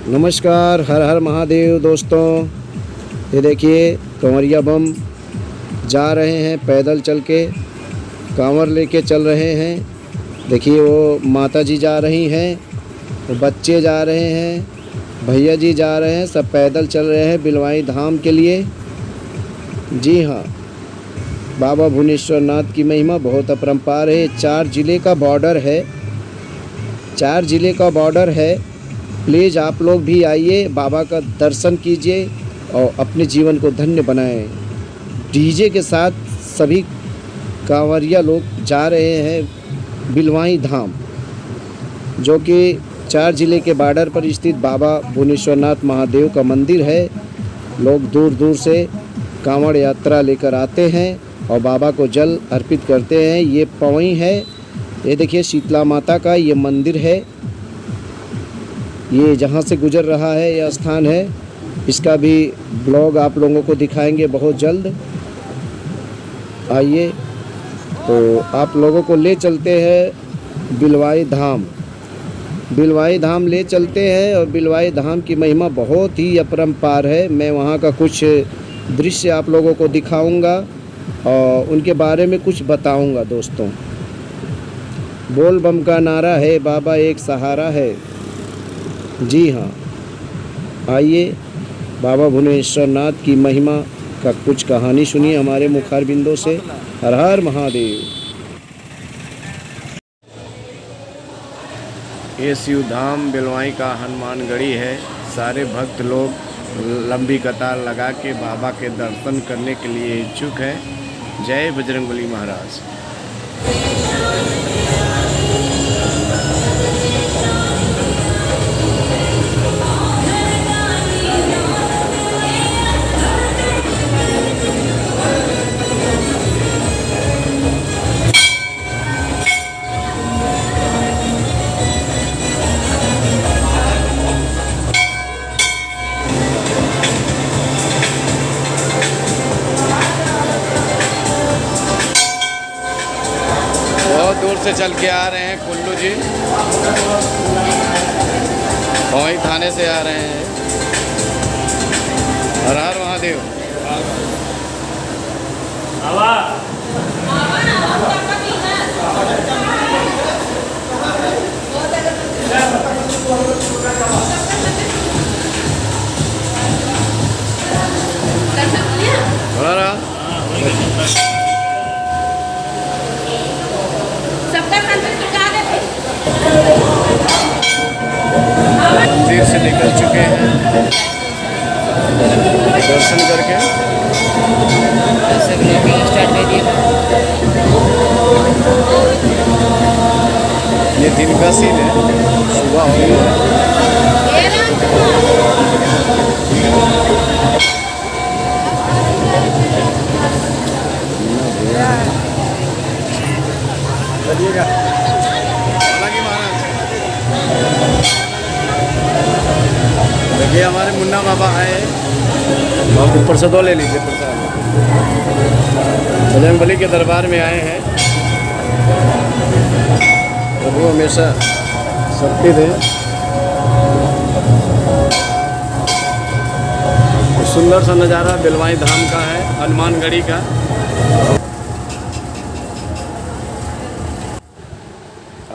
नमस्कार, हर हर महादेव दोस्तों। ये देखिए कंवरिया बम जा रहे हैं, पैदल चल के कांवर लेके चल रहे हैं। देखिए वो माता जी जा रही हैं, वो बच्चे जा रहे हैं, भैया जी जा रहे हैं, सब पैदल चल रहे हैं बिलवाई धाम के लिए। जी हाँ, बाबा भुवनेश्वर नाथ की महिमा बहुत अपरंपार है। 4 ज़िले का बॉर्डर है, 4 ज़िले का बॉर्डर है। प्लीज़ आप लोग भी आइए, बाबा का दर्शन कीजिए और अपने जीवन को धन्य बनाएं। डीजे के साथ सभी कांवरिया लोग जा रहे हैं बिलवाई धाम, जो कि 4 ज़िले के बॉर्डर पर स्थित बाबा भुवनेश्वर नाथ महादेव का मंदिर है। लोग दूर दूर से कांवड़ यात्रा लेकर आते हैं और बाबा को जल अर्पित करते हैं। ये पवई है, ये देखिए शीतला माता का ये मंदिर है। ये जहाँ से गुजर रहा है यह स्थान है, इसका भी ब्लॉग आप लोगों को दिखाएंगे बहुत जल्द। आइए तो आप लोगों को ले चलते हैं बिलवाई धाम। बिलवाई धाम ले चलते हैं और बिलवाई धाम की महिमा बहुत ही अपरंपार है। मैं वहाँ का कुछ दृश्य आप लोगों को दिखाऊंगा और उनके बारे में कुछ बताऊंगा दोस्तों। बोल बम का नारा है, बाबा एक सहारा है। जी हाँ, आइए बाबा भुवनेश्वर नाथ की महिमा का कुछ कहानी सुनिए हमारे मुखारबिंदों से। हर हर महादेव। ये शिवधाम बिलवाई का हनुमानगढ़ी है। सारे भक्त लोग लंबी कतार लगा के बाबा के दर्शन करने के लिए इच्छुक हैं। जय बजरंगबली महाराज। बहुत दूर से चल के आ रहे हैं कुल्लू जी, वहीं थाने से आ रहे हैं। हर हर महादेव। मंदिर से निकल चुके हैं दर्शन करके। ये दिन का सीन है, सुबह हो गया चलिएगा। हालांकि महाराज देखिए हमारे मुन्ना बाबा आए, आप ऊपर से दो ले लीजिए प्रसाद। बजरंगबली के दरबार में आए हैं, प्रभु हमेशा शक्ति दें। सुंदर सा नज़ारा बिलवाई धाम का है, हनुमानगढ़ी का।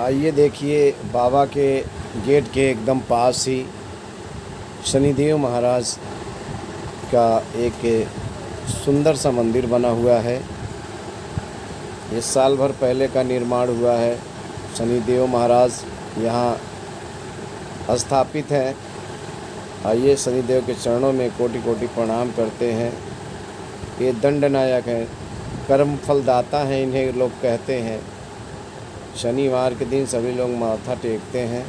आइए देखिए बाबा के गेट के एकदम पास ही शनिदेव महाराज का एक सुंदर सा मंदिर बना हुआ है। ये साल भर पहले का निर्माण हुआ है। शनिदेव महाराज यहाँ स्थापित हैं। आइए शनिदेव के चरणों में कोटि कोटि प्रणाम करते हैं। ये दंडनायक हैं, कर्म फलदाता हैं, इन्हें लोग कहते हैं। शनिवार के दिन सभी लोग माथा टेकते हैं।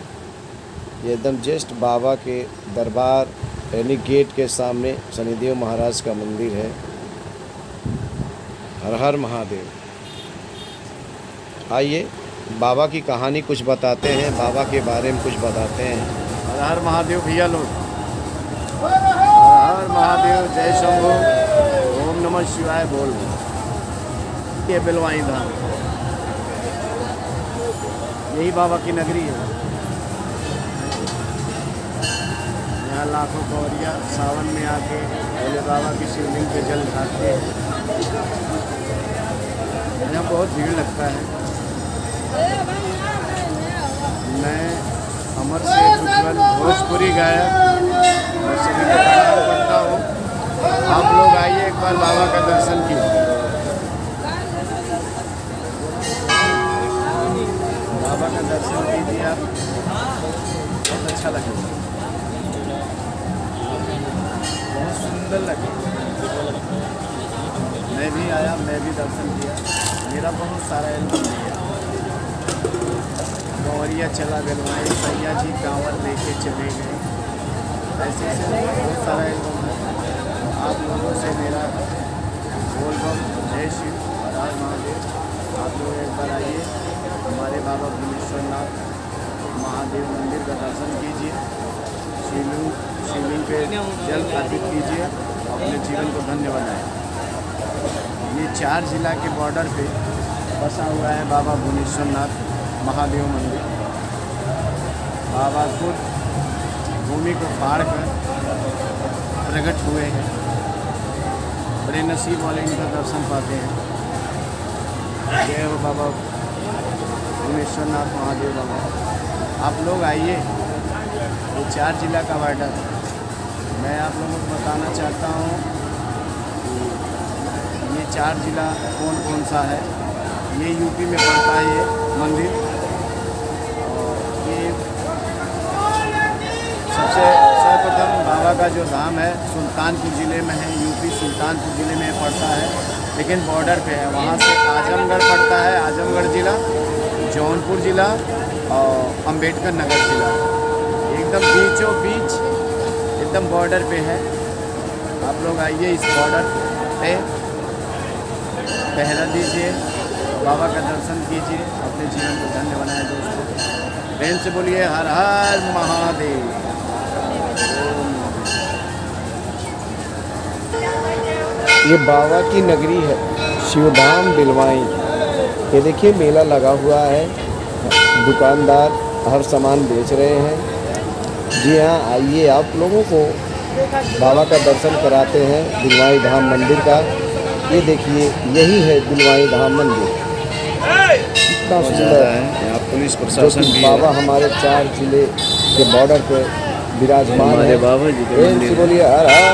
ये एकदम जस्ट बाबा के दरबार यानी गेट के सामने शनिदेव महाराज का मंदिर है। हर हर महादेव। आइए बाबा की कहानी कुछ बताते हैं, बाबा के बारे में कुछ बताते हैं। हर हर महादेव भैया लोग। हर हर महादेव, जय शंभो, ओम नमः शिवाय बोल। ये बिलवाई धाम, यही बाबा की नगरी है। यहाँ लाखों कौरिया सावन में आके भोले बाबा की शिवलिंग पे जल ढालते हैं। यहाँ बहुत भीड़ लगता है। मैं अमर शेख उज्ज्वल भोजपुरी गायक और सभी को प्रणाम करता हूँ। आप लोग आइए एक बार बाबा का दर्शन कीजिए। बाबा का दर्शन कीजिए आप, बहुत अच्छा लगेगा, बहुत सुंदर लगेगा। मैं भी आया, मैं भी दर्शन किया, मेरा बहुत सारा एल्बम लिया। कंवरिया चला गलवाई, सैया जी कांवर लेके चले गए, ऐसे ऐसे बहुत सारा एल्बम है। आप लोगों से मेरा बोल बम जय शिव हर हर महादेव। आप लोग एक बार आइए, हमारे बाबा भुवनेश्वरनाथ महादेव मंदिर का दर्शन कीजिए, शिवलिंग पे जल अर्पित कीजिए, अपने जीवन को धन्य बनाएं। ये 4 जिला के बॉर्डर पे बसा हुआ है बाबा भुवनेश्वरनाथ महादेव मंदिर। बाबा खुद भूमि को फाड़ कर प्रकट हुए हैं। बड़े नसीब वाले इनका दर्शन पाते हैं। जय हो बाबा भुवनेश्वरनाथ महादेव बाबा। आप लोग आइए, ये 4 जिला का बॉर्डर। मैं आप लोगों को बताना चाहता हूँ कि ये 4 जिला कौन कौन सा है। ये यूपी में पड़ता है ये मंदिर। और ये सबसे सर्वप्रथम बाबा का जो धाम है सुल्तानपुर ज़िले में है। यूपी सुल्तानपुर ज़िले में पड़ता है, लेकिन बॉर्डर पे है। वहाँ से आजमगढ़ पड़ता है, आजमगढ़ ज़िला, जौनपुर ज़िला और अंबेडकर नगर ज़िला। एकदम बीचों बीच एकदम बॉर्डर पे है। आप लोग आइए, इस बॉर्डर पे पहरा दीजिए, बाबा का दर्शन कीजिए, अपने जीवन को धन्य बनाए। दोस्तों प्रेम से बोलिए हर हर महादेव। ये बाबा की नगरी है, शिवधाम बिलवाई। ये देखिए मेला लगा हुआ है, दुकानदार हर सामान बेच रहे हैं। जी हाँ, आइए, आप लोगों को बाबा का दर्शन कराते हैं बिलवाई धाम मंदिर का। ये देखिए, यही है बिलवाई धाम मंदिर। कितना सुंदर है। यहाँ पुलिस प्रशासन भी है। बाबा हमारे 4 जिले के बॉर्डर पे विराजमान है। बाबा जी के मंदिर। बोलिए हर हर